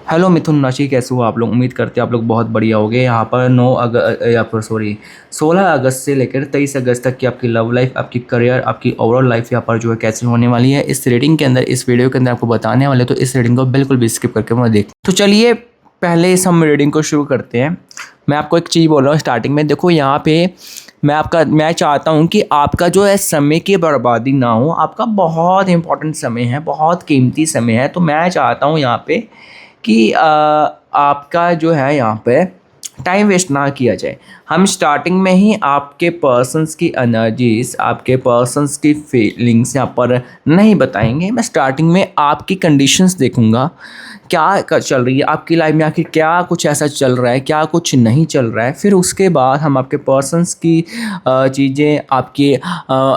Hello मिथुन राशि, कैसे हो आप लोग? उम्मीद करते हैं आप लोग बहुत बढ़िया होगे। यहाँ पर 16 अगस्त से लेकर 23 अगस्त तक की आपकी लव लाइफ, आपकी करियर, आपकी ओवरऑल लाइफ यहाँ पर जो है कैसे होने वाली है, इस रीडिंग के अंदर, इस वीडियो के अंदर आपको बताने वाले। तो इस रीडिंग को बिल्कुल भी स्किप करके मत देख। तो चलिए पहले इस हम रीडिंग को शुरू करते हैं। मैं आपको एक चीज़ बोल रहा हूँ स्टार्टिंग में। देखो यहाँ पे मैं चाहता हूँ कि आपका जो है समय की बर्बादी ना हो। आपका बहुत इंपॉर्टेंट समय है, बहुत कीमती समय है। तो मैं चाहता हूँ यहाँ पे कि आपका जो है यहाँ पे टाइम वेस्ट ना किया जाए। हम स्टार्टिंग में ही आपके पर्सन्स की एनर्जीज, आपके पर्सन्स की फीलिंग्स यहाँ पर नहीं बताएंगे। मैं स्टार्टिंग में आपकी कंडीशंस देखूंगा, क्या चल रही है आपकी लाइफ में, आखिर क्या कुछ ऐसा चल रहा है, क्या कुछ नहीं चल रहा है। फिर उसके बाद हम आपके पर्सन्स की चीज़ें आपके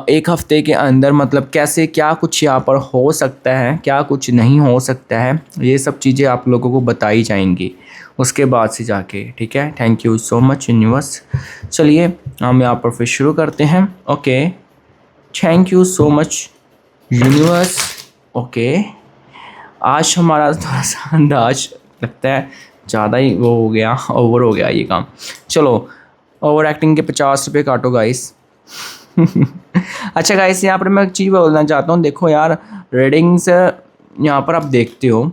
एक हफ्ते के अंदर, मतलब कैसे क्या कुछ यहाँ पर हो सकता है, क्या कुछ नहीं हो सकता है, ये सब चीज़ें आप लोगों को बताई जाएंगी उसके बाद से जाके। ठीक है, thank you so much universe. चलिए हम यहाँ पर फिर शुरू करते हैं। Okay, thank you so much universe. Okay, आज हमारा थोड़ा सा अंदाज लगता है ज़्यादा ही वो हो गया, ओवर हो गया ये काम। चलो, ओवर एक्टिंग के 50 रुपये काटो गाइस। अच्छा गाइस, यहाँ पर मैं एक चीज़ बोलना चाहता हूँ। देखो यार, रीडिंग्स यहाँ पर आप देखते हो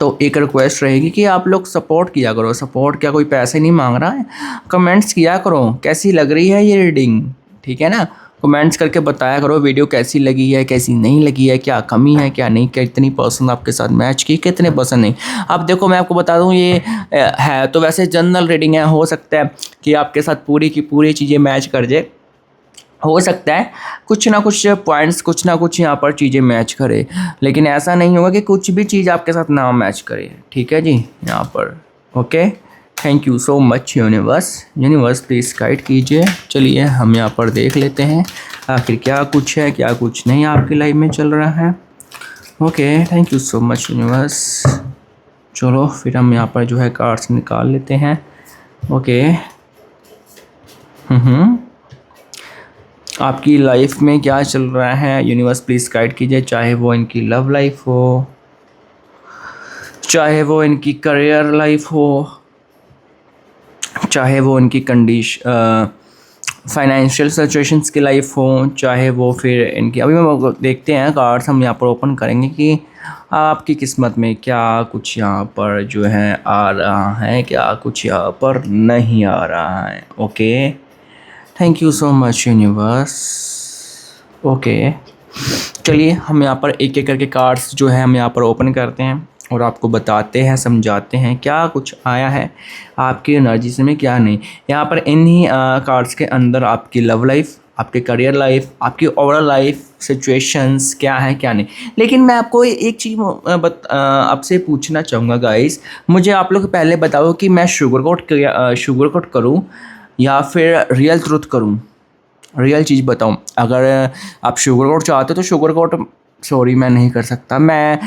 तो एक रिक्वेस्ट रहेगी कि आप लोग सपोर्ट किया करो। सपोर्ट क्या, कोई पैसे नहीं मांग रहा है। कमेंट्स किया करो कैसी लग रही है ये रीडिंग, ठीक है ना। कमेंट्स करके बताया करो वीडियो कैसी लगी है, कैसी नहीं लगी है, क्या कमी है, क्या नहीं, कितनी पर्सन आपके साथ मैच की, कितने पर्सन नहीं। अब देखो मैं आपको बता दूं, ये है तो वैसे जनरल रीडिंग है। हो सकता है कि आपके साथ पूरी की पूरी चीज़ें मैच कर जाए, हो सकता है कुछ ना कुछ पॉइंट्स, कुछ ना कुछ यहाँ पर चीज़ें मैच करे, लेकिन ऐसा नहीं होगा कि कुछ भी चीज़ आपके साथ ना मैच करे। ठीक है जी, यहाँ पर okay. Thank you so much universe please guide कीजिए। चलिए हम यहाँ पर देख लेते हैं आखिर क्या कुछ है, क्या कुछ नहीं आपकी लाइफ में चल रहा है। Okay, thank you so much universe. चलो फिर हम यहाँ पर जो है कार्ड्स निकाल लेते हैं। ओके, आपकी लाइफ में क्या चल रहा है यूनिवर्स प्लीज़ गाइड कीजिए। चाहे वो इनकी लव लाइफ हो, चाहे वो इनकी करियर लाइफ हो, चाहे वो इनकी फाइनेंशियल सिचुएशंस की लाइफ हो, चाहे वो फिर इनकी, अभी हम देखते हैं कार्ड्स हम यहाँ पर ओपन करेंगे कि आपकी किस्मत में क्या कुछ यहाँ पर जो है आ रहा है, क्या कुछ यहाँ पर नहीं आ रहा है। Okay, thank you so much universe. Okay, चलिए हम यहाँ पर एक एक करके कार्ड्स जो है हम यहाँ पर ओपन करते हैं और आपको बताते हैं, समझाते हैं क्या कुछ आया है आपकी एनर्जी से में, क्या नहीं। यहाँ पर इन्हीं कार्ड्स के अंदर आपकी लव लाइफ, आपके करियर लाइफ, आपकी ओवरऑल लाइफ सिचुएशंस क्या है, क्या नहीं। लेकिन मैं आपको एक चीज़ आपसे पूछना चाहूँगा गाइस, मुझे आप लोग पहले बताओ कि मैं शुगर कोट करूँ या फिर रियल ट्रुथ करूं, रियल चीज़ बताऊं। अगर आप शुगर कोट चाहते हो तो शुगर कोट, सॉरी मैं नहीं कर सकता। मैं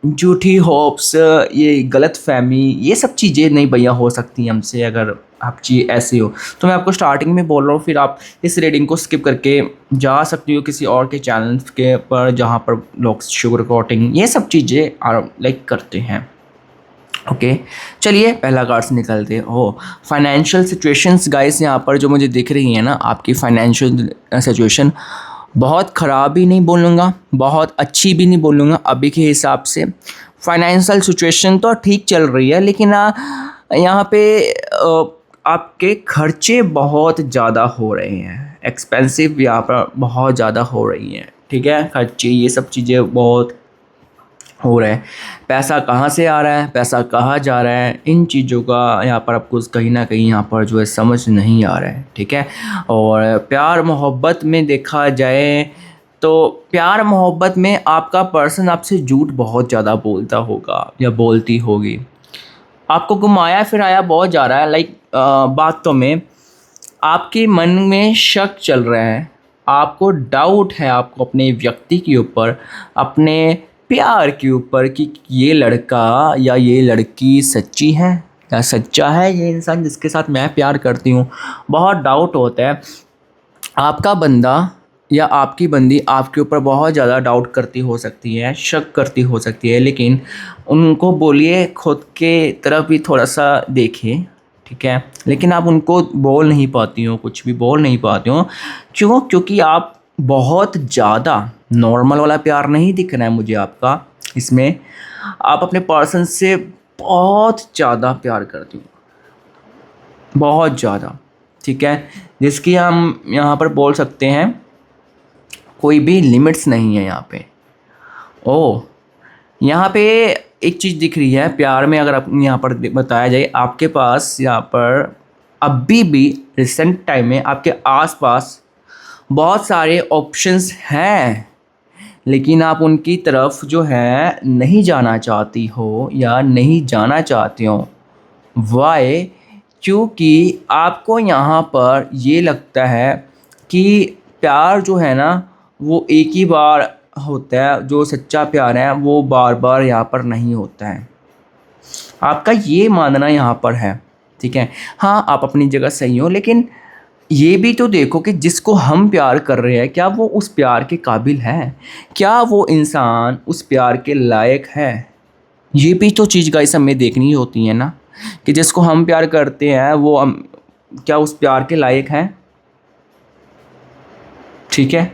झूठी होप्स, ये गलत फहमी, ये सब चीज़ें नहीं भैया हो सकती हमसे। अगर आप चीज़ ऐसी हो तो मैं आपको स्टार्टिंग में बोल रहा हूँ, फिर आप इस रीडिंग को स्किप करके जा सकती हो किसी और के चैनल के पर जहाँ पर लोग शुगर कोटिंग ये सब चीज़ें लाइक करते हैं। ओके, चलिए पहला कार्ड्स निकलते हो। फाइनेंशियल सिचुएशंस गाइस, यहाँ पर जो मुझे दिख रही है ना, आपकी फाइनेंशियल सिचुएशन बहुत ख़राब भी नहीं बोलूँगा, बहुत अच्छी भी नहीं बोलूँगा। अभी के हिसाब से फाइनेंशियल सिचुएशन तो ठीक चल रही है, लेकिन यहाँ पे आपके खर्चे बहुत ज़्यादा हो रहे हैं, एक्सपेंसिव यहाँ पर बहुत ज़्यादा हो रही हैं। ठीक है, खर्चे ये सब चीज़ें बहुत हो रहा है। पैसा कहाँ से आ रहा है, पैसा कहाँ जा रहा है, इन चीज़ों का यहाँ पर आपको कहीं ना कहीं यहाँ पर जो है समझ नहीं आ रहा है। ठीक है, और प्यार मोहब्बत में देखा जाए तो प्यार मोहब्बत में आपका पर्सन आपसे झूठ बहुत ज़्यादा बोलता होगा या बोलती होगी। आपको घुमाया फिराया बहुत जा रहा है, लाइक बातों में आपके मन में शक चल रहा है, आपको डाउट है, आपको अपने व्यक्ति के ऊपर, अपने प्यार के ऊपर कि ये लड़का या ये लड़की सच्ची है या सच्चा है ये इंसान जिसके साथ मैं प्यार करती हूँ। बहुत डाउट होता है। आपका बंदा या आपकी बंदी आपके ऊपर बहुत ज़्यादा डाउट करती हो सकती है, शक करती हो सकती है, लेकिन उनको बोलिए खुद के तरफ भी थोड़ा सा देखिए, ठीक है। लेकिन आप उनको बोल नहीं पाती हो, कुछ भी बोल नहीं पाती हो। क्यों? क्योंकि आप बहुत ज़्यादा, नॉर्मल वाला प्यार नहीं दिख रहा है मुझे आपका इसमें। आप अपने पर्सन से बहुत ज़्यादा प्यार करती हो, बहुत ज़्यादा, ठीक है। जिसकी हम यहाँ पर बोल सकते हैं कोई भी लिमिट्स नहीं है यहाँ पे। ओह! यहाँ पे एक चीज़ दिख रही है प्यार में, अगर आप यहाँ पर बताया जाए, आपके पास यहाँ पर अभी भी रिसेंट टाइम में आपके आसपास बहुत सारे ऑप्शंस हैं, लेकिन आप उनकी तरफ जो है नहीं जाना चाहती हो या नहीं जाना चाहते हो। वाई? क्योंकि आपको यहाँ पर ये लगता है कि प्यार जो है ना वो एक ही बार होता है, जो सच्चा प्यार है वो बार बार यहाँ पर नहीं होता है। आपका ये मानना यहाँ पर है, ठीक है। हाँ, आप अपनी जगह सही हो, लेकिन ये भी तो देखो कि जिसको हम प्यार कर रहे हैं क्या वो उस प्यार के काबिल है, क्या वो इंसान उस प्यार के लायक है। ये भी तो चीज़ गाइस हमें देखनी होती है ना, कि जिसको हम प्यार करते हैं वो हम क्या उस प्यार के लायक हैं, ठीक है।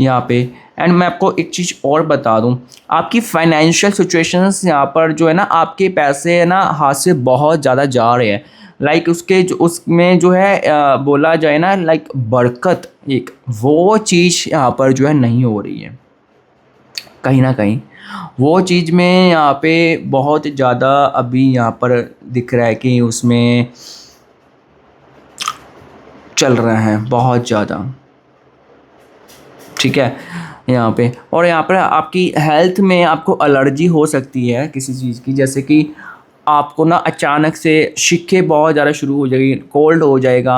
यहाँ पे एंड मैं आपको एक चीज़ और बता दूँ, आपकी फाइनेंशियल सिचुएशंस यहाँ पर जो है ना, आपके पैसे है ना हाथ से बहुत ज़्यादा जा रहे हैं। लाइक उसके जो उसमें जो है बोला जाए ना, लाइक बरकत, एक वो चीज़ यहाँ पर जो है नहीं हो रही है कहीं ना कहीं। वो चीज़ में यहाँ पे बहुत ज़्यादा अभी यहाँ पर दिख रहा है कि उसमें चल रहा है बहुत ज़्यादा, ठीक है। यहाँ पे और यहाँ पर आपकी हेल्थ में आपको एलर्जी हो सकती है किसी चीज़ की, जैसे कि आपको ना अचानक से शिक्के बहुत ज़्यादा शुरू हो जाएगी, कोल्ड हो जाएगा,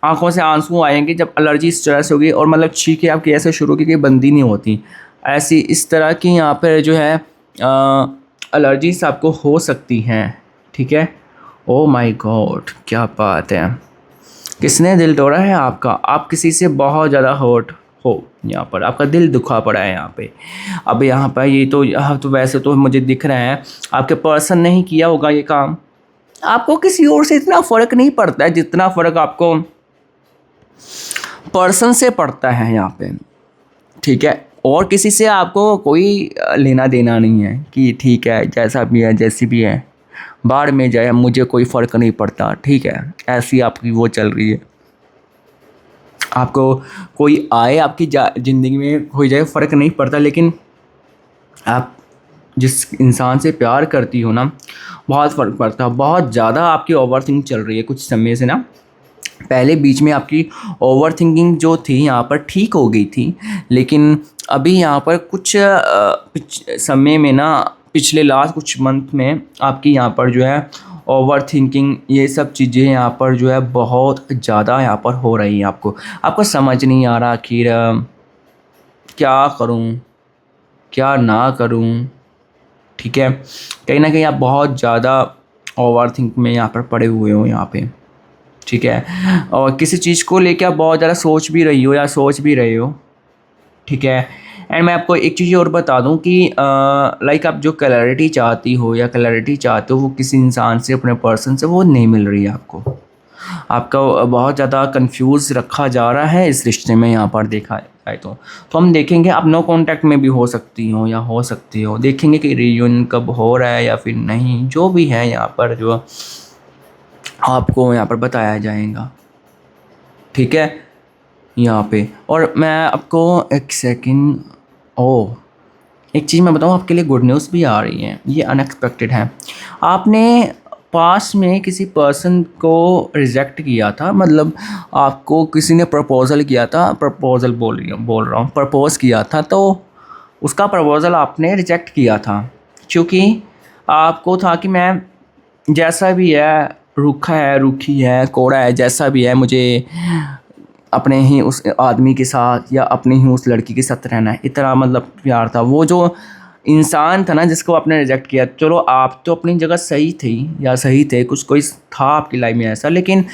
आंखों से आंसू आएंगे जब एलर्जी स्ट्रेस होगी, और मतलब छींकें आपकी ऐसे शुरू की बंदी नहीं होती ऐसी, इस तरह की यहाँ पर जो है एलर्जीज आपको हो सकती हैं, ठीक है। ओ माय गॉड, क्या बात है, किसने दिल तोड़ा है आपका? आप किसी से बहुत ज़्यादा हर्ट हो, यहाँ पर आपका दिल दुखा पड़ा है यहाँ पे। अब यहाँ पर ये तो वैसे तो मुझे दिख रहा है आपके पर्सन ने ही किया होगा ये काम। आपको किसी और से इतना फ़र्क नहीं पड़ता है जितना फ़र्क आपको पर्सन से पड़ता है यहाँ पे, ठीक है। और किसी से आपको कोई लेना देना नहीं है कि ठीक है जैसा भी है जैसी भी है बाहर में जाए, मुझे कोई फ़र्क नहीं पड़ता, ठीक है। ऐसी आपकी वो चल रही है, आपको कोई आए आपकी ज़िंदगी में हो जाए फ़र्क नहीं पड़ता, लेकिन आप जिस इंसान से प्यार करती हो ना बहुत फ़र्क पड़ता है। बहुत ज़्यादा आपकी ओवर थिंक चल रही है कुछ समय से ना। पहले बीच में आपकी ओवर थिंकिंग जो थी यहाँ पर ठीक हो गई थी, लेकिन अभी यहाँ पर कुछ समय में ना, पिछले लास्ट कुछ मंथ में आपकी यहाँ पर जो है ओवर थिंकिंग ये सब चीज़ें यहाँ पर जो है बहुत ज़्यादा यहाँ पर हो रही हैं। आपको समझ नहीं आ रहा आखिर क्या करूँ क्या ना करूँ, ठीक है। कहीं ना कहीं आप बहुत ज़्यादा ओवर थिंक में यहाँ पर पड़े हुए हो यहाँ पे, ठीक है। और किसी चीज़ को लेकर आप बहुत ज़्यादा सोच भी रही हो या सोच भी रहे हो, ठीक है। एंड मैं आपको एक चीज़ और बता दूं कि लाइक आप जो क्लैरिटी चाहती हो या क्लैरिटी चाहते हो वो किसी इंसान से, अपने पर्सन से, वो नहीं मिल रही है आपको। आपका बहुत ज़्यादा कंफ्यूज रखा जा रहा है इस रिश्ते में यहाँ पर देखा जाए तो हम देखेंगे आप नो कांटेक्ट में भी हो सकती हो या हो सकती हो, देखेंगे कि रियूनियन कब हो रहा है या फिर नहीं, जो भी है यहाँ पर जो आपको यहाँ पर बताया जाएगा, ठीक है। यहाँ पे और मैं आपको एक सेकंड, एक चीज़ मैं बताऊँ आपके लिए, गुड न्यूज़ भी आ रही है, ये अनएक्सपेक्टेड है। आपने पास में किसी पर्सन को रिजेक्ट किया था, मतलब आपको किसी ने प्रपोज़ल किया था, प्रपोज़ल बोल रहा हूँ प्रपोज़ किया था, तो उसका प्रपोज़ल आपने रिजेक्ट किया था क्योंकि आपको था कि मैं जैसा भी है, रूखा है, रूखी है, कोड़ा है, जैसा भी है, मुझे अपने ही उस आदमी के साथ या अपने ही उस लड़की के साथ रहना है, इतना मतलब प्यार था। वो जो इंसान था ना जिसको आपने रिजेक्ट किया, चलो आप तो अपनी जगह सही थी या सही थे, कुछ कोई था आपकी लाइफ में ऐसा, लेकिन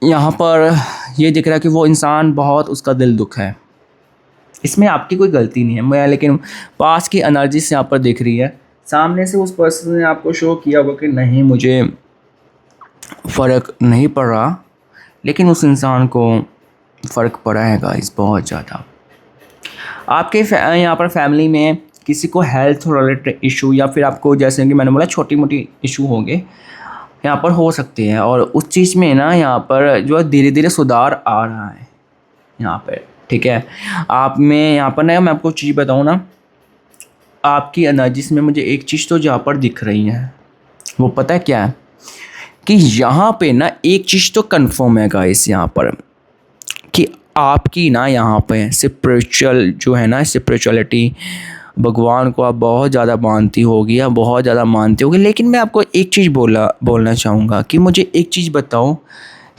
यहाँ पर ये दिख रहा है कि वो इंसान बहुत उसका दिल दुख है, इसमें आपकी कोई गलती नहीं है मैं, लेकिन पास की एनर्जी से यहाँ पर दिख रही है। सामने से उस पर्सन ने आपको शो किया होगा कि नहीं मुझे फ़र्क नहीं पड़ रहा, लेकिन उस इंसान को फ़र्क पड़ा है गाइस बहुत ज़्यादा। आपके यहाँ पर फैमिली में किसी को हेल्थ रिलेटेड इशू या फिर आपको जैसे कि मैंने बोला छोटी मोटी इशू होंगे यहाँ पर हो सकते हैं, और उस चीज़ में ना यहाँ पर जो है धीरे धीरे सुधार आ रहा है यहाँ पर, ठीक है। आप में यहाँ पर ना मैं आपको चीज़ बताऊँ ना, आपकी एनर्जीज में मुझे एक चीज़ तो जहाँ पर दिख रही है वो पता है क्या है, कि यहाँ पे ना एक चीज़ तो कंफर्म है गाइस यहाँ पर, कि आपकी ना यहाँ पे स्पिरिचुअल जो है ना, स्पिरिचुअलिटी, भगवान को आप बहुत ज़्यादा मानती होगी या बहुत ज़्यादा मानती होगी। लेकिन मैं आपको एक चीज़ बोलना चाहूँगा कि मुझे एक चीज़ बताओ,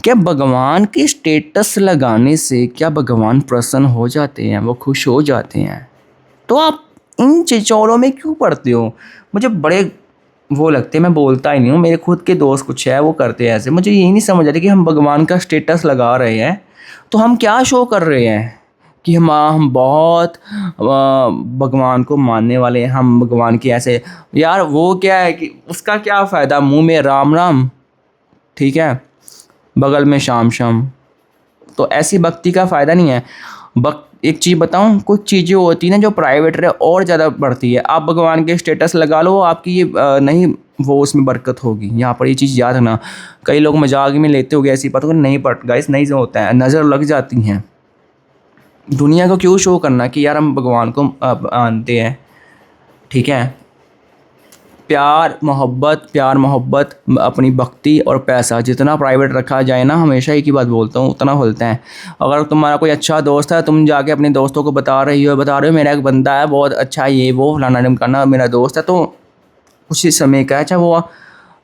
क्या भगवान के स्टेटस लगाने से क्या भगवान प्रसन्न हो जाते हैं, वो खुश हो जाते हैं? तो आप इन चिचौड़ों में क्यों पड़ते हो? मुझे बड़े वो लगते हैं, मैं बोलता ही नहीं हूँ, मेरे खुद के दोस्त कुछ है वो करते हैं ऐसे। मुझे यही नहीं समझ आता कि हम भगवान का स्टेटस लगा रहे हैं तो हम क्या शो कर रहे हैं कि हम बहुत भगवान को मानने वाले हैं, हम भगवान की ऐसे। यार वो क्या है कि उसका क्या फ़ायदा, मुंह में राम राम, ठीक है, बगल में शाम शाम, तो ऐसी भक्ति का फ़ायदा नहीं है। एक चीज़ बताऊं, कुछ चीज़ें होती हैं ना जो प्राइवेट रहे और ज़्यादा बढ़ती है। आप भगवान के स्टेटस लगा लो, आपकी ये नहीं वो उसमें बरकत होगी। यहाँ पर ये चीज़ याद रखना, कई लोग मजाक में लेते होंगे ऐसी बातों को, नहीं पट गाइस, नहीं जो होता है, नज़र लग जाती हैं। दुनिया को क्यों शो करना कि यार हम भगवान को मानते हैं, ठीक है। प्यार मोहब्बत अपनी भक्ति और पैसा जितना प्राइवेट रखा जाए ना, हमेशा एक ही बात बोलता हूँ, उतना खुलता है। अगर तुम्हारा कोई अच्छा दोस्त है, तुम जाके अपने दोस्तों को बता रहे हो मेरा एक बंदा है बहुत अच्छा, ये वो फलाना ढिमकाना मेरा दोस्त है, तो कुछ ही समय का है, चाहे वो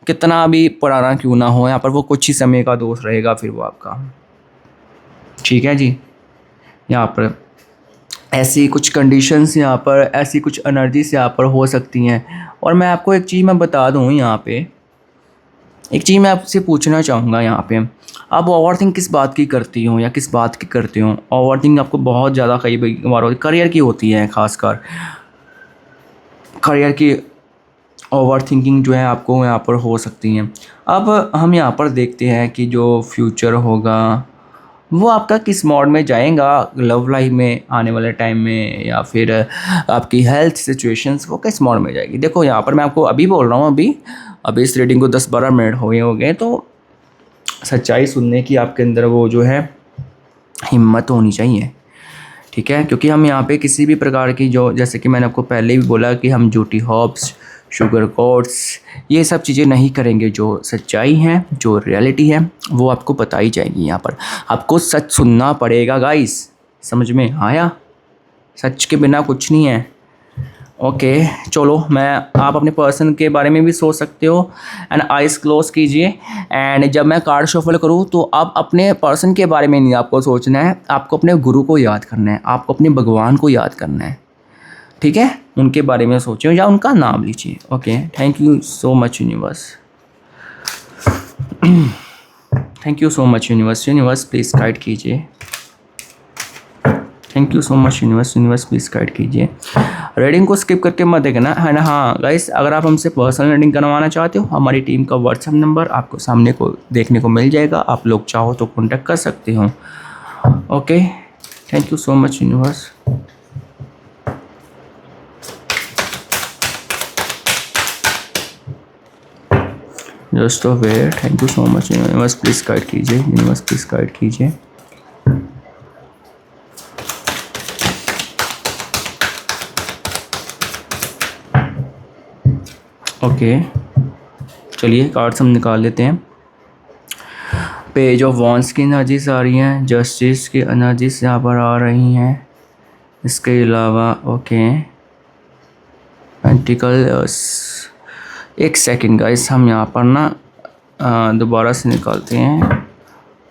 कितना भी पुराना क्यों ना हो, यहाँ पर वो कुछ ही समय का दोस्त रहेगा फिर वो आपका, ठीक है जी। यहाँ पर ऐसी कुछ कंडीशंस, यहाँ पर ऐसी कुछ एनर्जीज यहाँ पर हो सकती हैं। और मैं आपको एक चीज़ मैं बता दूँ, यहाँ पे एक चीज़ मैं आपसे पूछना चाहूँगा, यहाँ पे आप ओवरथिंक किस बात की करती हो या किस बात की करते हो? ओवरथिंक आपको बहुत ज़्यादा कई बार होती, करियर की होती है, खासकर करियर की ओवरथिंकिंग जो है आपको यहाँ पर हो सकती हैं। अब हम यहाँ पर देखते हैं कि जो फ्यूचर होगा वो आपका किस मोड में जाएगा, लव लाइफ में आने वाले टाइम में, या फिर आपकी हेल्थ सिचुएशंस वो किस मोड में जाएगी। देखो यहाँ पर मैं आपको अभी बोल रहा हूँ, अभी इस रीडिंग को 10-12 मिनट हो गए, तो सच्चाई सुनने की आपके अंदर वो जो है हिम्मत होनी चाहिए, ठीक है। क्योंकि हम यहाँ पे किसी भी प्रकार की जो, जैसे कि मैंने आपको पहले भी बोला कि हम झूठी होप्स, शुगर कोट्स, ये सब चीज़ें नहीं करेंगे। जो सच्चाई है, जो रियलिटी है, वो आपको बताई जाएगी। यहाँ पर आपको सच सुनना पड़ेगा गाइस, समझ में आया? सच के बिना कुछ नहीं है। ओके चलो, आप अपने पर्सन के बारे में भी सोच सकते हो, एंड आइज क्लोज कीजिए। एंड जब मैं कार्ड शफल करूँ तो आप अपने पर्सन के बारे में नहीं आपको सोचना है, आपको अपने गुरु को याद करना है, आपको अपने भगवान को याद करना है, ठीक है। उनके बारे में सोचो या उनका नाम लीजिए। Okay, thank you so much universe, thank you so much universe. Universe please guide कीजिए। थैंक you so much universe. Universe please guide कीजिए। रीडिंग को स्किप करके मत देखना है ना। हाँ गाइस, अगर आप हमसे पर्सनल रीडिंग करवाना चाहते हो, हमारी टीम का व्हाट्सएप नंबर आपको सामने को देखने को मिल जाएगा, आप लोग चाहो तो कॉन्टैक्ट कर सकते हो। Okay, thank you so much universe. Just where, thank you so much universe, please guide कीजिए। यूनिवर्स प्लीज़ गाइड कीजिए। ओके चलिए, कार्ड्स हम निकाल लेते हैं। पेज ऑफ वॉन्ड्स की एनर्जीज आ रही हैं, जस्टिस की एनर्जीज यहाँ पर आ रही हैं। इसके अलावा ओके, पेंटिकल्स, एक सेकंड गाइस, हम यहाँ पर ना दोबारा से निकालते हैं।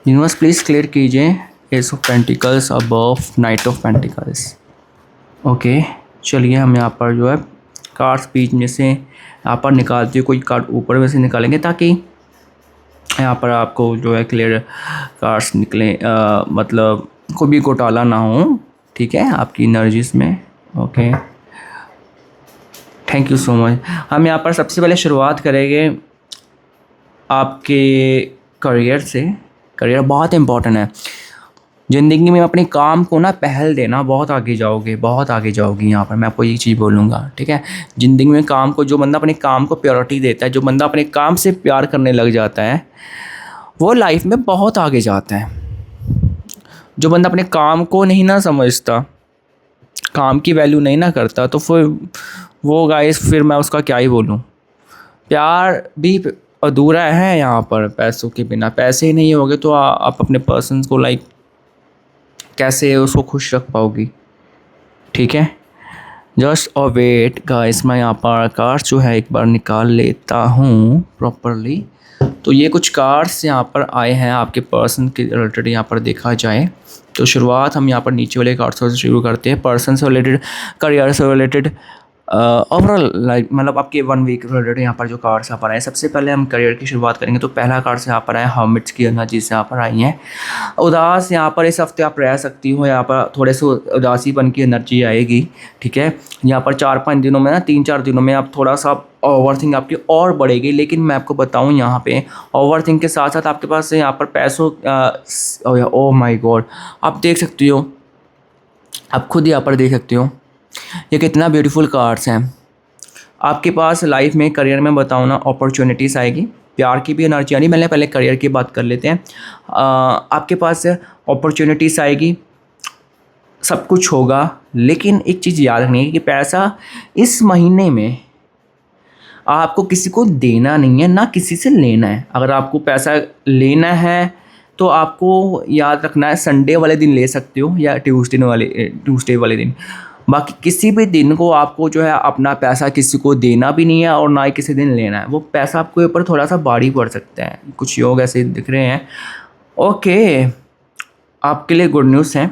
यूनिवर्स प्लीज़ क्लियर कीजिए। S of pentacles above night of pentacles. Okay चलिए, हम यहाँ पर जो है कार्ड्स बीच में से यहाँ पर निकालते हुए कोई कार्ड ऊपर में से निकालेंगे, ताकि यहाँ पर आपको जो है क्लियर कार्ड्स निकले, मतलब कोई भी घोटाला ना हो, ठीक है, आपकी एनर्जीज में। Okay, thank you so much. हम यहाँ पर सबसे पहले शुरुआत करेंगे आपके करियर से। करियर बहुत इम्पोर्टेंट है ज़िंदगी में। अपने काम को ना पहल देना, बहुत आगे जाओगे, बहुत आगे जाओगे। यहाँ पर मैं आपको ये चीज़ बोलूँगा, ठीक है। ज़िंदगी में काम को, जो बंदा अपने काम को प्रायोरिटी देता है, जो बंदा अपने काम से प्यार करने लग जाता है, वो लाइफ में बहुत आगे जाता है। जो बंदा अपने काम को नहीं ना समझता, काम की वैल्यू नहीं ना करता, तो फिर वो गाइस, फिर मैं उसका क्या ही बोलूँ। प्यार भी अधूरा है यहाँ पर पैसों के बिना। पैसे ही नहीं होंगे तो आप अपने पर्सन को लाइक कैसे उसको खुश रख पाओगी, ठीक है। जस्ट और वेट गाइस, मैं यहाँ पर कार्ड्स जो है एक बार निकाल लेता हूँ प्रॉपरली। तो ये कुछ कार्ड्स यहाँ पर आए हैं आपके पर्सन के रिलेटेड। यहाँ पर देखा जाए तो शुरुआत हम यहाँ पर नीचे वाले कार्ड्स से शुरू करते हैं। पर्सन से रिलेटेड, करियर से रिलेटेड, ओवरऑल लाइक मतलब आपके 1 वीक रिलेटेड यहाँ पर जो कार्ड्स यहाँ पर आए। सबसे पहले हम करियर की शुरुआत करेंगे। तो पहला कार्ड से यहाँ पर आया हर्मिट्स की एनर्जी से यहाँ पर आई हैं। उदास यहाँ पर इस हफ्ते आप रह सकती हो, यहाँ पर थोड़े से उदासीपन की एनर्जी आएगी, ठीक है। यहाँ पर 4-5 दिनों में ना, 3-4 दिनों में आप थोड़ा सा ओवरथिंक आपकी और बढ़ेगी। लेकिन मैं आपको बताऊँ, यहाँ पे ओवरथिंक के साथ साथ आपके पास यहाँ पर पैसों, ओह माय गॉड, आप देख सकती हो, आप खुद यहाँ पर देख सकते हो ये कितना ब्यूटीफुल कार्ड्स हैं। आपके पास लाइफ में, करियर में बताऊँ ना, अपॉर्चुनिटीज़ आएगी। प्यार की भी एनर्जी आनी, पहले करियर की बात कर लेते हैं। आपके पास अपॉर्चुनिटीज़ आएगी, सब कुछ होगा। लेकिन एक चीज़ याद रखनी है कि पैसा इस महीने में आपको किसी को देना नहीं है, ना किसी से लेना है। अगर आपको पैसा लेना है तो आपको याद रखना है, संडे वाले दिन ले सकते हो या ट्यूसडे वाले दिन। बाकी किसी भी दिन को आपको जो है अपना पैसा किसी को देना भी नहीं है और ना ही किसी दिन लेना है। वो पैसा आपके ऊपर थोड़ा सा भारी पड़ सकता है। कुछ योग ऐसे दिख रहे हैं। ओके, आपके लिए गुड न्यूज़ है।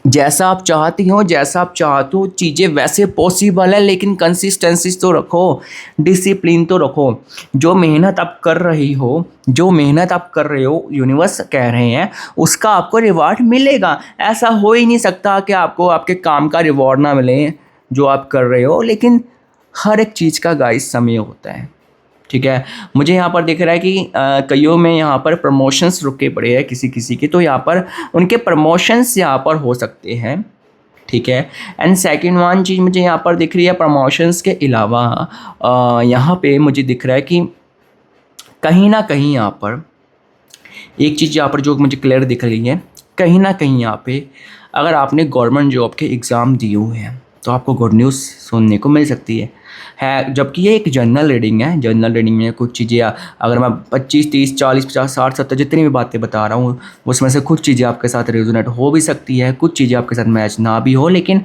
जैसा आप चाहती हो, जैसा आप चाहते हो, चीज़ें वैसे पॉसिबल है। लेकिन कंसिस्टेंसी तो रखो, डिसिप्लिन तो रखो। जो मेहनत आप कर रही हो, जो मेहनत आप कर रहे हो, यूनिवर्स कह रहे हैं उसका आपको रिवॉर्ड मिलेगा। ऐसा हो ही नहीं सकता कि आपको आपके काम का रिवॉर्ड ना मिले जो आप कर रहे हो। लेकिन हर एक चीज़ का गाइस समय होता है, ठीक है। मुझे यहाँ पर दिख रहा है कि कईयों में यहाँ पर प्रमोशंस रुके पड़े हैं किसी किसी के, तो यहाँ पर उनके प्रमोशंस यहाँ पर हो सकते हैं, ठीक है। एंड सेकंड वन चीज़ मुझे यहाँ पर दिख रही है, प्रमोशंस के अलावा यहाँ पे मुझे दिख रहा है कि कहीं ना कहीं यहाँ पर एक चीज़ यहाँ पर जो मुझे क्लियर दिख रही है, कहीं ना कहीं यहाँ पे अगर आपने गवर्नमेंट जॉब के एग्ज़ाम दिए हुए हैं तो आपको गुड न्यूज़ सुनने को मिल सकती है। जबकि ये एक जनरल रीडिंग है। जनरल रीडिंग में कुछ चीज़ें, अगर मैं 25, 30, 40, 50, 60, 70 जितनी भी बातें बता रहा हूँ, उसमें से कुछ चीज़ें आपके साथ रेजोनेट हो भी सकती है, कुछ चीज़ें आपके साथ मैच ना भी हो। लेकिन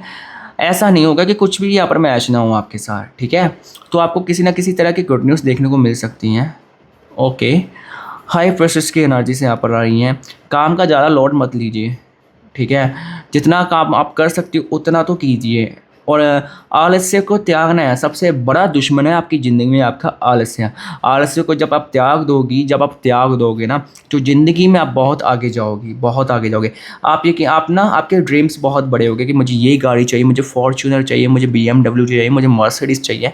ऐसा नहीं होगा कि कुछ भी यहाँ पर मैच ना हो आपके साथ, ठीक है। तो आपको किसी ना किसी तरह की गुड न्यूज़ देखने को मिल सकती हैं। ओके, हाई प्रेशर्स की एनर्जी से यहाँ पर आ रही हैं। काम का ज़्यादा लोड मत लीजिए, ठीक है। जितना काम आप कर सकते हो उतना तो कीजिए। और आलस्य को त्यागना है। सबसे बड़ा दुश्मन है आपकी ज़िंदगी में आपका आलस्य। आलस्य को जब आप त्याग दोगे ना, तो ज़िंदगी में आप बहुत आगे जाओगी, बहुत आगे जाओगे। आप ये कि आप ना, आपके ड्रीम्स बहुत बड़े हो गए कि मुझे ये गाड़ी चाहिए, मुझे फॉर्च्यूनर चाहिए, मुझे BMW चाहिए, मुझे मर्सिडीज़ चाहिए।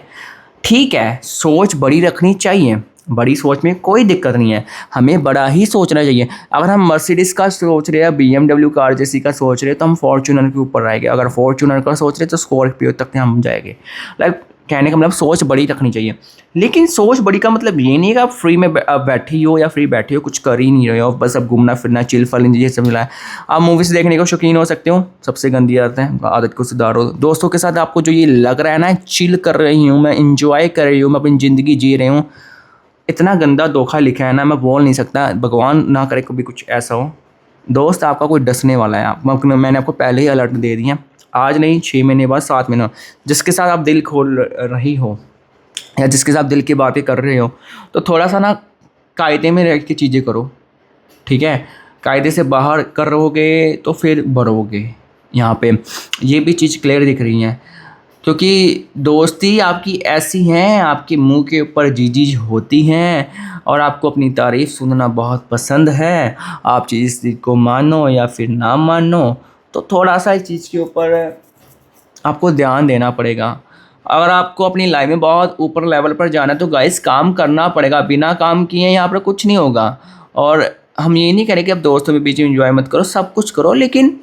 ठीक है, सोच बड़ी रखनी चाहिए, बड़ी सोच में कोई दिक्कत नहीं है, हमें बड़ा ही सोचना चाहिए। अगर हम मर्सिडीज़ का सोच रहे हैं, BMW कार जैसी का सोच रहे हैं, तो हम फॉर्च्यूनर के ऊपर आएंगे। अगर फॉर्च्यूनर का सोच रहे हैं तो स्कॉर्पियो तक हम जाएंगे। लाइक कहने का मतलब सोच बड़ी रखनी चाहिए। लेकिन सोच बड़ी का मतलब ये नहीं है कि आप फ्री में बैठी हो या फ्री बैठे हो, कुछ कर ही नहीं रहे हो, बस अब घूमना फिरना, चिल फल ये सब मिला है। आप मूवीज़ देखने को शौकीन हो सकते हो, सबसे गंदी आदत को सुधारो। दोस्तों के साथ आपको जो ये लग रहा है ना, चिल कर रही हूँ मैं, इंजॉय कर रही हूँ मैं, अपनी ज़िंदगी जी रही हूँ, इतना गंदा धोखा लिखा है ना, मैं बोल नहीं सकता। भगवान ना करे कभी कुछ ऐसा हो। दोस्त आपका कोई डसने वाला है, मैंने आपको पहले ही अलर्ट दे दिया। आज नहीं, 6 महीने बाद, 7 महीने, जिसके साथ आप दिल खोल रही हो या जिसके साथ दिल की बातें कर रहे हो, तो थोड़ा सा ना कायदे में रह के चीज़ें करो, ठीक है। कायदे से बाहर कर रहोगे तो फिर बढ़ोगे। यहाँ पे ये भी चीज़ क्लियर दिख रही है। क्योंकि दोस्ती आपकी ऐसी हैं, आपके मुंह के ऊपर जी होती हैं और आपको अपनी तारीफ़ सुनना बहुत पसंद है। आप चीज़ को मानो या फिर ना मानो, तो थोड़ा सा इस चीज़ के ऊपर आपको ध्यान देना पड़ेगा। अगर आपको अपनी लाइफ में बहुत ऊपर लेवल पर जाना है तो गाइस काम करना पड़ेगा, बिना काम किए यहाँ पर कुछ नहीं होगा। और हम ये नहीं कह रहे कि आप दोस्तों के बीच में एंजॉय मत करो, सब कुछ करो, लेकिन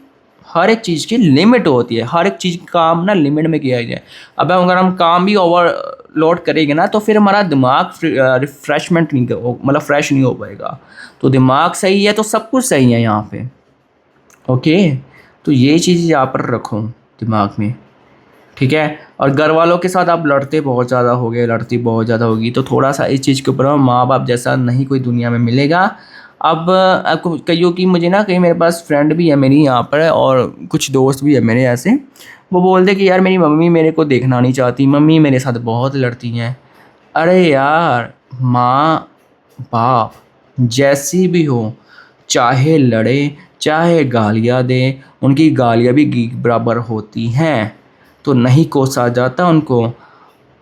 हर एक चीज़ की लिमिट होती है। हर एक चीज़ काम ना लिमिट में किया जाए। अब अगर हम काम भी ओवरलोड करेंगे ना तो फिर हमारा दिमाग रिफ्रेशमेंट नहीं मतलब फ्रेश नहीं हो पाएगा। तो दिमाग सही है तो सब कुछ सही है यहाँ पे। ओके, तो ये चीज़ यहाँ पर रखो दिमाग में, ठीक है। और घर वालों के साथ आप लड़ते बहुत ज़्यादा हो गए, लड़ती बहुत ज़्यादा होगी, तो थोड़ा सा इस चीज़ के ऊपर माँ बाप जैसा नहीं कोई दुनिया में मिलेगा। अब आपको कहियो कि मुझे ना कहीं मेरे पास फ्रेंड भी है मेरी यहाँ पर और कुछ दोस्त भी है मेरे ऐसे, वो बोलते कि यार मेरी मम्मी मेरे को देखना नहीं चाहती, मम्मी मेरे साथ बहुत लड़ती हैं। अरे यार, माँ बाप जैसी भी हो, चाहे लड़े चाहे गालियाँ दे, उनकी गालियाँ भी घी बराबर होती हैं, तो नहीं कोसा जाता उनको।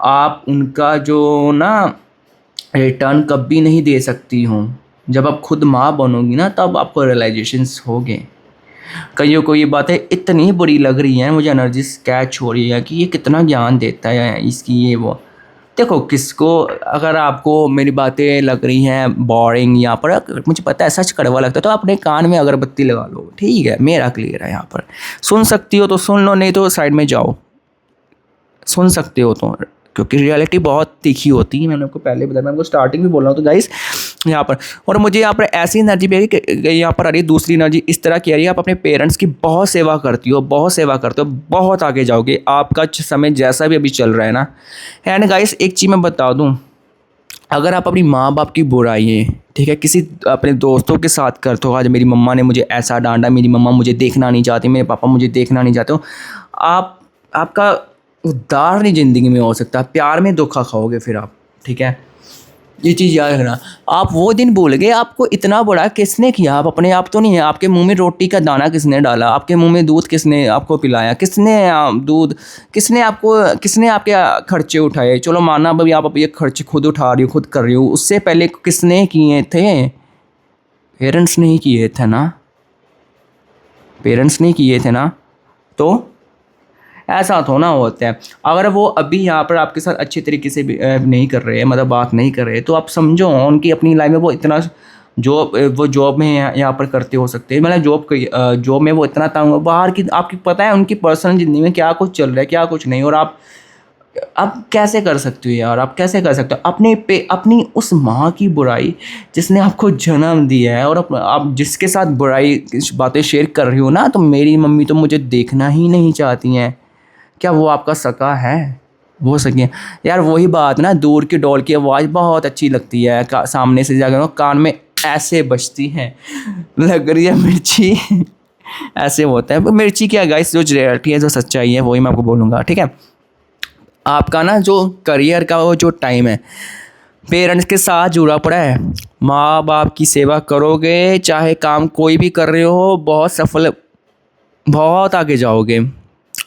आप उनका जो ना रिटर्न कभी नहीं दे सकती हो। जब आप खुद माँ बनोगी ना तब आपको रियलाइजेशंस होंगे। कईयों को ये बातें इतनी बुरी लग रही हैं, मुझे एनर्जी कैच हो रही है कि ये कितना ज्ञान देता है इसकी ये वो। देखो किसको, अगर आपको मेरी बातें लग रही हैं बोरिंग यहाँ पर, मुझे पता है सच कड़वा लगता है, तो अपने कान में अगरबत्ती लगा लो, ठीक है, मेरा क्लियर है यहाँ पर। सुन सकती हो तो सुन लो, नहीं तो साइड में जाओ। सुन सकते हो तो, क्योंकि रियलिटी बहुत तीखी होती है, मैंने आपको पहले बताया, मैं आपको स्टार्टिंग में बोल रहा हूँ। तो गाइस यहाँ पर, और मुझे यहाँ पर ऐसी एनर्जी भी यहाँ पर आ रही है, दूसरी एनर्जी इस तरह की आ रही है, आप अपने पेरेंट्स की बहुत सेवा करती हो, बहुत सेवा करते हो, बहुत आगे जाओगे। आपका समय जैसा भी अभी चल रहा है ना। एंड गाइस एक चीज़ मैं बता दूँ, अगर आप अपनी माँ बाप की बुराई, ठीक है, किसी अपने दोस्तों के साथ करते हो, आज मेरी मम्मा ने मुझे ऐसा डांटा, मेरी मम्मा मुझे देखना नहीं चाहती, मेरे पापा मुझे देखना नहीं चाहते हो, आपका उद्धार नहीं ज़िंदगी में हो सकता। प्यार में धोखा खाओगे फिर आप, ठीक है, ये चीज़ याद रखना। आप वो दिन भूल गए आपको इतना बड़ा किसने किया, आप अपने आप तो नहीं है। आपके मुंह में रोटी का दाना किसने डाला, आपके मुंह में दूध किसने आपको पिलाया, किसने आपके खर्चे उठाए। चलो माना भाई आप ये खर्चे खुद उठा रही हो, खुद कर रही हो, उससे पहले किसने किए थे? पेरेंट्स नहीं किए थे ना, पेरेंट्स नहीं किए थे ना। तो ऐसा थोड़ा होता है। अगर वो अभी यहाँ पर आपके साथ अच्छे तरीके से नहीं कर रहे हैं, मतलब बात नहीं कर रहे, तो आप समझो उनकी अपनी लाइफ में वो इतना वो जॉब में यहाँ पर करते हो सकते हैं, मतलब जॉब में वो इतना तंग हो, बाहर की आपकी पता है उनकी पर्सनल ज़िंदगी में क्या कुछ चल रहा है क्या कुछ नहीं। और आप कैसे कर सकते हो यार, आप कैसे कर सकते हो अपनी उस माँ की बुराई जिसने आपको जन्म दिया है, और आप जिसके साथ बुराई बातें शेयर कर रही हो ना, तो मेरी मम्मी तो मुझे देखना ही नहीं चाहती हैं। क्या वो आपका सका है? वो सके यार, वही बात ना, दूर की डोल की आवाज़ बहुत अच्छी लगती है, सामने से जाकर कान में ऐसे बजती है, लग रही है मिर्ची ऐसे होता है। मिर्ची क्या गाइस, जो रियलिटी है, जो सच्चाई है, वही मैं आपको बोलूँगा, ठीक है। आपका ना जो करियर का वो जो टाइम है पेरेंट्स के साथ जुड़ा पड़ा है। माँ बाप की सेवा करोगे, चाहे काम कोई भी कर रहे हो, बहुत आगे जाओगे।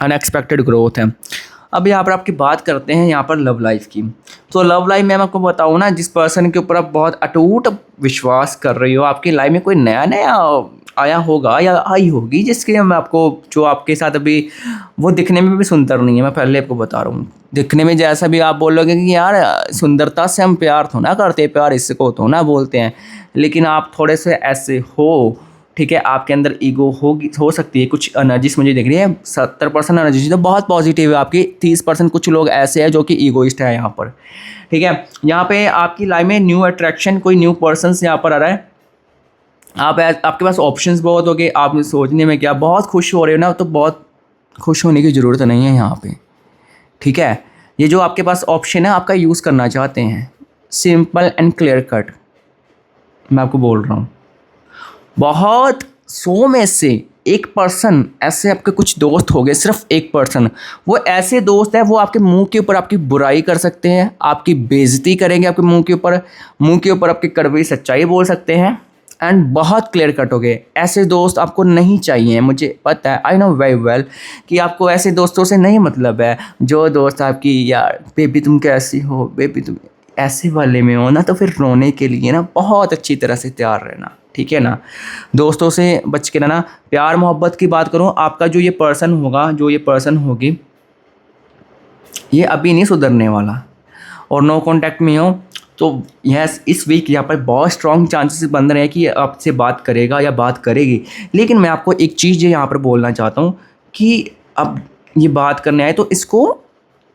अनएक्सपेक्टेड ग्रोथ है। अब यहाँ पर आपकी बात करते हैं यहाँ पर लव लाइफ की। तो लव लाइफ में मैं आपको बताऊँ ना, जिस पर्सन के ऊपर आप बहुत अटूट विश्वास कर रही हो, आपकी लाइफ में कोई नया आया होगा या आई होगी, जिसके मैं आपको, जो आपके साथ अभी वो दिखने में भी सुंदर नहीं है, मैं पहले आपको बता रहा हूँ। दिखने में जैसा भी आप बोलोगे कि यार सुंदरता से हम प्यार थोड़ा करते, प्यार इसको तो ना बोलते हैं, लेकिन आप थोड़े से ऐसे हो, ठीक है, आपके अंदर ईगो हो सकती है। कुछ एनर्जीज मुझे दिख रही है, 70% एनर्जी तो बहुत पॉजिटिव है आपकी, 30% कुछ लोग ऐसे हैं जो कि ईगोइस्ट है यहाँ पर, ठीक है। यहाँ पे आपकी लाइफ में न्यू अट्रैक्शन, कोई न्यू पर्सन यहाँ पर आ रहा है। आपके पास ऑप्शंस बहुत हो गए, आप सोचने में क्या बहुत खुश हो रहे हो ना, तो बहुत खुश होने की ज़रूरत नहीं है यहाँ पे, ठीक है। ये जो आपके पास ऑप्शन है आपका यूज़ करना चाहते हैं, सिंपल एंड क्लियर कट मैं आपको बोल रहा हूँ। बहुत 100 में से 1% ऐसे आपके कुछ दोस्त हो गए, सिर्फ 1%, वो ऐसे दोस्त हैं, वो आपके मुंह के ऊपर आपकी बुराई कर सकते हैं, आपकी बेइज्जती करेंगे, आपके मुंह के ऊपर आपकी कड़वी सच्चाई बोल सकते हैं, एंड बहुत क्लियर कट हो गए। ऐसे दोस्त आपको नहीं चाहिए, मुझे पता है, आई नो वेरी वेल कि आपको ऐसे दोस्तों से नहीं मतलब है। जो दोस्त आपकी यार बेबी तुम कैसी हो, बेबी तुम ऐसे वाले में हो ना, तो फिर रोने के लिए ना बहुत अच्छी तरह से तैयार रहना, ठीक है ना। दोस्तों से बच के रहना। प्यार मोहब्बत की बात करूँ, आपका जो ये पर्सन होगा, जो ये पर्सन होगी, ये अभी नहीं सुधरने वाला और नो कांटेक्ट में हो तो यस इस वीक यहाँ पर बहुत स्ट्रॉन्ग चांसेस बन रहे हैं कि ये आपसे बात करेगा या बात करेगी। लेकिन मैं आपको एक चीज़ यहाँ पर बोलना चाहता हूँ कि अब ये बात करने आए तो इसको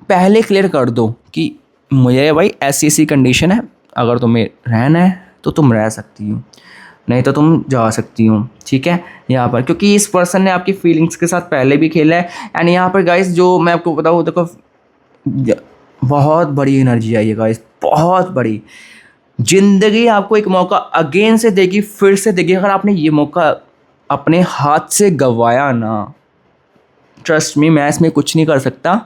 पहले क्लियर कर दो कि मुझे भाई ऐसी ऐसी कंडीशन है, अगर तुम्हें रहना है तो तुम रह सकती हो, नहीं तो तुम जा सकती हो, ठीक है। यहाँ पर क्योंकि इस पर्सन ने आपकी फीलिंग्स के साथ पहले भी खेला है। एंड यहाँ पर गाइस जो मैं आपको बताऊँ, देखो बहुत बड़ी एनर्जी आई है गाइस, बहुत बड़ी। ज़िंदगी आपको एक मौका अगेन से देगी, फिर से देगी। अगर आपने ये मौका अपने हाथ से गंवाया ना, ट्रस्ट मी, मैं इसमें कुछ नहीं कर सकता।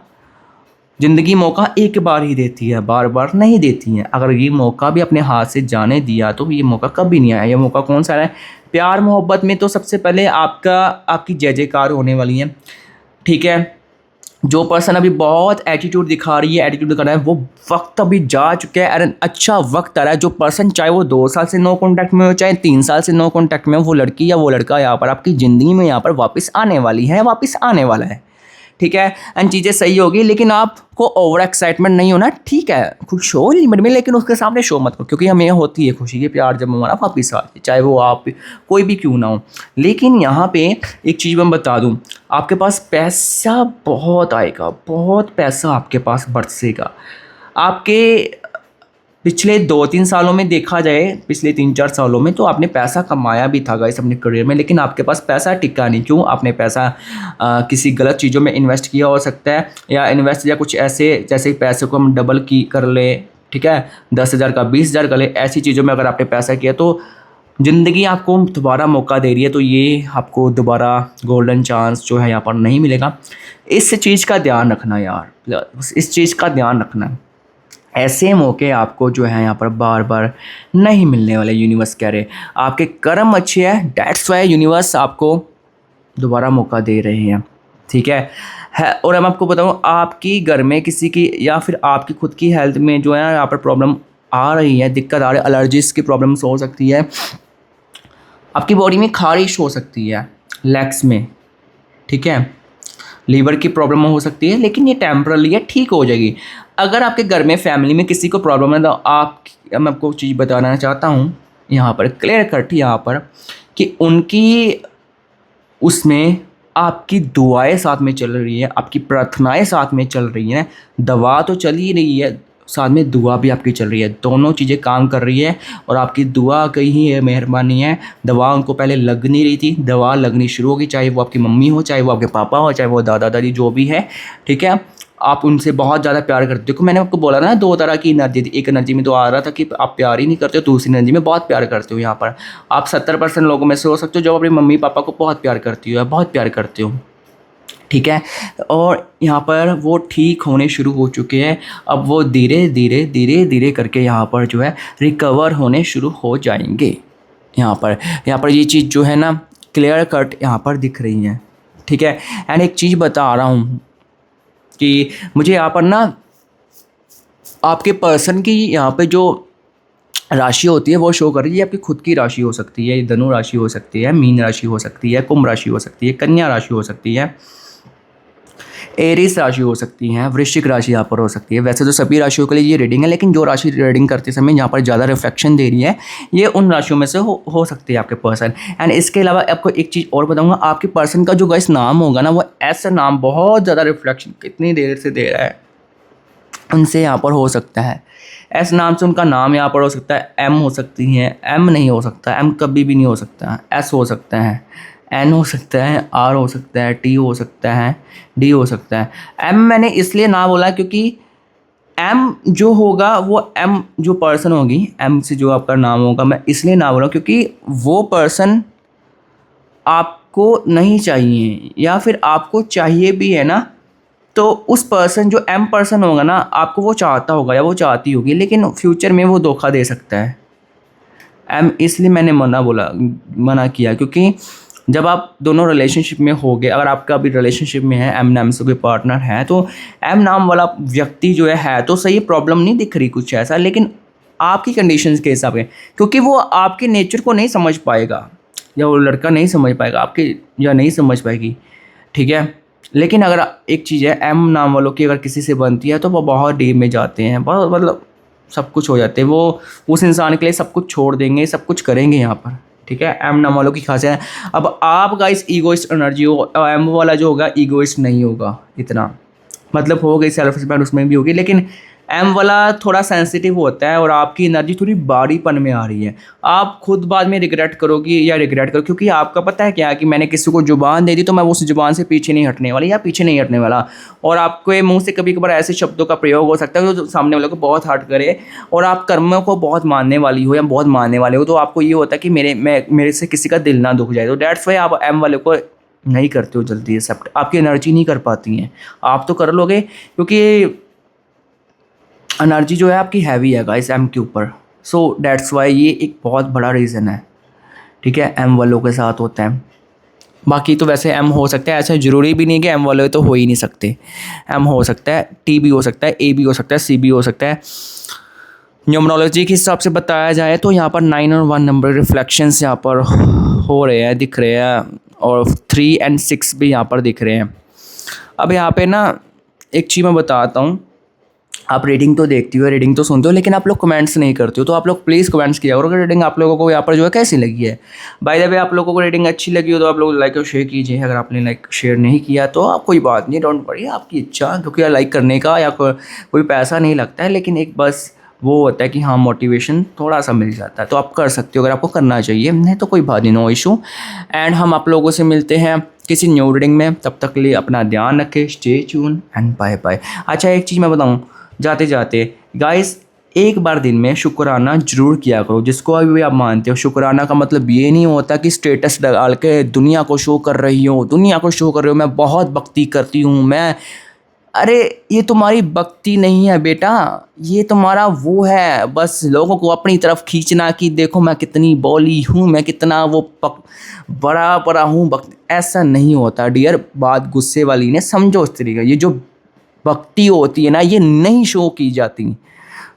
ज़िंदगी मौका एक बार ही देती है, बार बार नहीं देती है। अगर ये मौका भी अपने हाथ से जाने दिया तो ये मौका कभी नहीं आया। ये मौका कौन सा है? प्यार मोहब्बत में तो सबसे पहले आपकी जय जयकार होने वाली है, ठीक है। जो पर्सन अभी बहुत एटीट्यूड दिखा रही है, एटीट्यूड दिखा रहा है, वो वक्त अभी जा चुका है। अरे अच्छा वक्त आ रहा है। जो पर्सन चाहे वो 2 साल से नो कांटेक्ट में हो, चाहे 3 साल से नो कांटेक्ट में हो, वो लड़की या वो लड़का यहाँ पर आपकी ज़िंदगी में यहाँ पर वापस आने वाली है, वापस आने वाला है, ठीक है। एंड चीज़ें सही होगी, लेकिन आपको ओवर एक्साइटमेंट नहीं होना, ठीक है। खुश हो लिमिट में, लेकिन उसके सामने शो मत करो, क्योंकि हमें होती है खुशी के प्यार जब हमारा वापिस आ जाए, चाहे वो आप कोई भी क्यों ना हो। लेकिन यहाँ पे एक चीज़ मैं बता दूँ, आपके पास पैसा बहुत आएगा, बहुत पैसा आपके पास बरसेगा। आपके पिछले 2-3 सालों में देखा जाए, पिछले 3-4 सालों में तो आपने पैसा कमाया भी था गाइस अपने करियर में, लेकिन आपके पास पैसा टिका नहीं। क्यों? आपने पैसा किसी गलत चीज़ों में इन्वेस्ट किया हो सकता है, या कुछ ऐसे, जैसे पैसे को हम डबल की कर ले, ठीक है, 10,000 का 20,000 कर ले। ऐसी चीज़ों में अगर आपने पैसा किया तो ज़िंदगी आपको दोबारा मौका दे रही है, तो ये आपको दोबारा गोल्डन चांस जो है यहाँ पर नहीं मिलेगा। इस चीज़ का ध्यान रखना यार, इस चीज़ का ध्यान रखना। ऐसे मौके आपको जो है यहाँ पर बार बार नहीं मिलने वाले। यूनिवर्स कह रहे आपके कर्म अच्छे हैं, डैट्स वाई यूनिवर्स आपको दोबारा मौका दे रहे हैं, ठीक है। और मैं आपको बताऊँ, आपकी घर में किसी की या फिर आपकी खुद की हेल्थ में जो है यहाँ पर प्रॉब्लम आ रही है, दिक्कत आ रही है, एलर्जीज की प्रॉब्लम्स हो सकती है, आपकी बॉडी में खारिश हो सकती है, लेग्स में, ठीक है, लीवर की प्रॉब्लम हो सकती है, लेकिन ये टेम्पररी है, ठीक हो जाएगी। अगर आपके घर में फैमिली में किसी को प्रॉब्लम है तो मैं आपको चीज़ बताना चाहता हूँ यहाँ पर क्लियर कट, यहाँ पर कि उनकी उसमें आपकी दुआएं साथ में चल रही है, आपकी प्रार्थनाएं साथ में चल रही हैं, दवा तो चल ही रही है, साथ में दुआ भी आपकी चल रही है। दोनों चीज़ें काम कर रही है और आपकी दुआ कहीं है, मेहरबानी है। दवा उनको पहले लग नहीं रही थी, दवा लगनी शुरू होगी, चाहे वो आपकी मम्मी हो, चाहे वो आपके पापा हो, चाहे वो दादा दादी, जो भी है, ठीक है। आप उनसे बहुत ज़्यादा प्यार करते हो। देखो मैंने आपको बोला ना 2 तरह की एनर्जी थी। एक एनर्जी में तो आ रहा था कि आप प्यार ही नहीं करते हो, दूसरी एनर्जी में बहुत प्यार करते हो। यहाँ पर आप 70% लोगों में से हो सकते हो जो अपने मम्मी पापा को बहुत प्यार करती हो, बहुत प्यार करते हो, ठीक है। और यहाँ पर वो ठीक होने शुरू हो चुके हैं। अब वो धीरे धीरे धीरे धीरे करके यहाँ पर जो है रिकवर होने शुरू हो जाएंगे। यहाँ पर ये चीज़ जो है ना क्लियर कट यहाँ पर दिख रही है, ठीक है। एंड एक चीज़ बता रहा हूँ कि मुझे यहाँ पर ना आपके पर्सन की यहाँ पे जो राशि होती है वो शो कर रही है। आपकी खुद की राशि हो सकती है, धनु राशि हो सकती है, मीन राशि हो सकती है, कुंभ राशि हो सकती है, कन्या राशि हो सकती है, एरीज राशि हो सकती है, वृश्चिक राशि यहाँ पर हो सकती है। वैसे तो सभी राशियों के लिए ये रीडिंग है, लेकिन जो राशि रीडिंग करते समय यहाँ पर ज़्यादा रिफ्लेक्शन दे रही है, ये उन राशियों में से हो सकती है आपके पर्सन। एंड इसके अलावा आपको एक चीज़ और बताऊँगा, आपके पर्सन का जो गाइस नाम होगा ना, वो ऐसा नाम बहुत ज़्यादा रिफ्लेक्शन कितनी देर से दे रहा है, उनसे यहाँ पर हो सकता है। एस नाम से उनका नाम यहाँ पर हो सकता है, एम हो सकती है, एम नहीं हो सकता, एम कभी भी नहीं हो सकता, एस हो सकता है, एन हो सकता है, आर हो सकता है, टी हो सकता है, डी हो सकता है। एम मैंने इसलिए ना बोला क्योंकि एम जो होगा वो एम जो पर्सन होगी, एम से जो आपका नाम होगा, मैं इसलिए ना बोला क्योंकि वो पर्सन आपको नहीं चाहिए, या फिर आपको चाहिए भी है ना, तो उस पर्सन जो एम पर्सन होगा ना, आपको वो चाहता होगा या वो चाहती होगी, लेकिन फ्यूचर में वो धोखा दे सकता है। एम इसलिए मैंने मना किया क्योंकि जब आप दोनों रिलेशनशिप में होगे, अगर आपका अभी रिलेशनशिप में है, एम नाम से कोई पार्टनर है, तो एम नाम वाला व्यक्ति जो है तो सही, प्रॉब्लम नहीं दिख रही कुछ ऐसा, लेकिन आपकी कंडीशंस के हिसाब से, क्योंकि वो आपके नेचर को नहीं समझ पाएगा, या वो लड़का नहीं समझ पाएगा आपके, या नहीं समझ पाएगी, ठीक है। लेकिन अगर एक चीज़ है, एम नाम वालों की अगर किसी से बनती है तो वो बहुत डीप में जाते हैं, बहुत मतलब सब कुछ हो जाते हैं, वो उस इंसान के लिए सब कुछ छोड़ देंगे, सब कुछ करेंगे यहाँ पर, ठीक है। एम नाम वालों की खासियत है। अब आप गाइस ईगोइस्ट एनर्जी हो, एम वाला जो होगा ईगोइस्ट नहीं होगा इतना, मतलब हो गई सेल्फ रिस्पेक्ट उसमें भी होगी, लेकिन एम वाला थोड़ा सेंसिटिव होता है और आपकी एनर्जी थोड़ी बारीपन में आ रही है। आप खुद बाद में रिग्रेट करोगी या रिग्रेट करो, क्योंकि आपका पता है क्या कि मैंने किसी को जुबान दे दी तो मैं उस जुबान से पीछे नहीं हटने वाली या पीछे नहीं हटने वाला। और आपके मुंह से कभी कभार ऐसे शब्दों का प्रयोग हो सकता है जो सामने वाले को बहुत हर्ट करे, और आप कर्मों को बहुत मानने वाली हो या बहुत मानने वाले हो, तो आपको ये होता है कि मेरे से किसी का दिल ना दुख जाए, तो डेट्स वाई आप एम वाले को नहीं करते हो जल्दी एक्सेप्ट, आपकी एनर्जी नहीं कर पाती हैं। आप तो कर लोगे क्योंकि एनर्जी जो है आपकी हैवी है गाइस एम के ऊपर, सो डेट्स वाई ये एक बहुत बड़ा रीज़न है, ठीक है, एम वालों के साथ होता है। बाकी तो वैसे एम हो सकता है, ऐसा ज़रूरी भी नहीं कि एम वाले तो हो ही नहीं सकते, एम हो सकता है, टी भी हो सकता है, ए भी हो सकता है, सी भी हो सकता है। न्यूमरोलॉजी के हिसाब से बताया जाए तो यहाँ पर 9 और 1 नंबर रिफ्लेक्शंस यहाँ पर हो रहे हैं, दिख रहे हैं, और 3 और 6 भी यहाँ पर दिख रहे हैं। अब यहाँ पे ना एक चीज़ मैं बताता हूँ, आप रीडिंग तो देखती हो, रीडिंग तो सुनते हो, लेकिन आप लोग कमेंट्स नहीं करते हो, तो आप लोग प्लीज़ कमेंट्स किया करो कि रीडिंग आप लोगों को यहाँ पर जो है कैसी लगी है। बाय द वे आप लोगों को रीडिंग अच्छी लगी हो तो आप लोग लाइक और शेयर कीजिए, अगर आपने लाइक शेयर नहीं किया तो आप कोई बात नहीं, डोंट वरी, आपकी इच्छा, क्योंकि लाइक करने का या कोई पैसा नहीं लगता है, लेकिन एक बस वो होता है कि हाँ मोटिवेशन थोड़ा सा मिल जाता है, तो आप कर सकते हो अगर आपको करना चाहिए, नहीं तो कोई बात नहीं, नो इशू। एंड हम आप लोगों से मिलते हैं किसी न्यू रीडिंग में, तब तक के लिए अपना ध्यान रखें, stay tune and bye bye. अच्छा एक चीज़ मैं बताऊँ जाते जाते गाइस, एक बार दिन में शुक्राना जरूर किया करो, जिसको अभी भी आप मानते हो। शुक्राना का मतलब ये नहीं होता कि स्टेटस डाल के दुनिया को शो कर रही हो, दुनिया को शो कर रहे हो मैं बहुत भक्ति करती हूँ मैं, अरे ये तुम्हारी भक्ति नहीं है बेटा, ये तुम्हारा वो है बस लोगों को अपनी तरफ खींचना कि देखो मैं कितनी बोली हूँ, मैं कितना वो बड़ा हूँ, ऐसा नहीं होता डियर, बात गुस्से वाली ने समझो इस तरीके। ये जो भक्ति होती है ना, ये नहीं शो की जाती,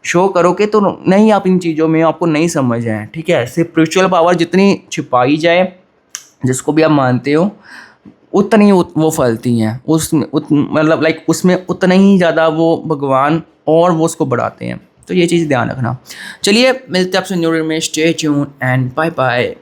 शो करोगे तो नहीं, आप इन चीज़ों में आपको नहीं समझ आए, ठीक है। स्पिरिचुअल पावर जितनी छिपाई जाए, जिसको भी आप मानते हो, उतनी वो फलती हैं, उसमें मतलब लाइक उसमें उतना ही ज़्यादा वो भगवान और वो उसको बढ़ाते हैं, तो ये चीज़ ध्यान रखना। चलिए मिलते हैं आपसे न्यू रीडिंग में, stay tune and bye bye.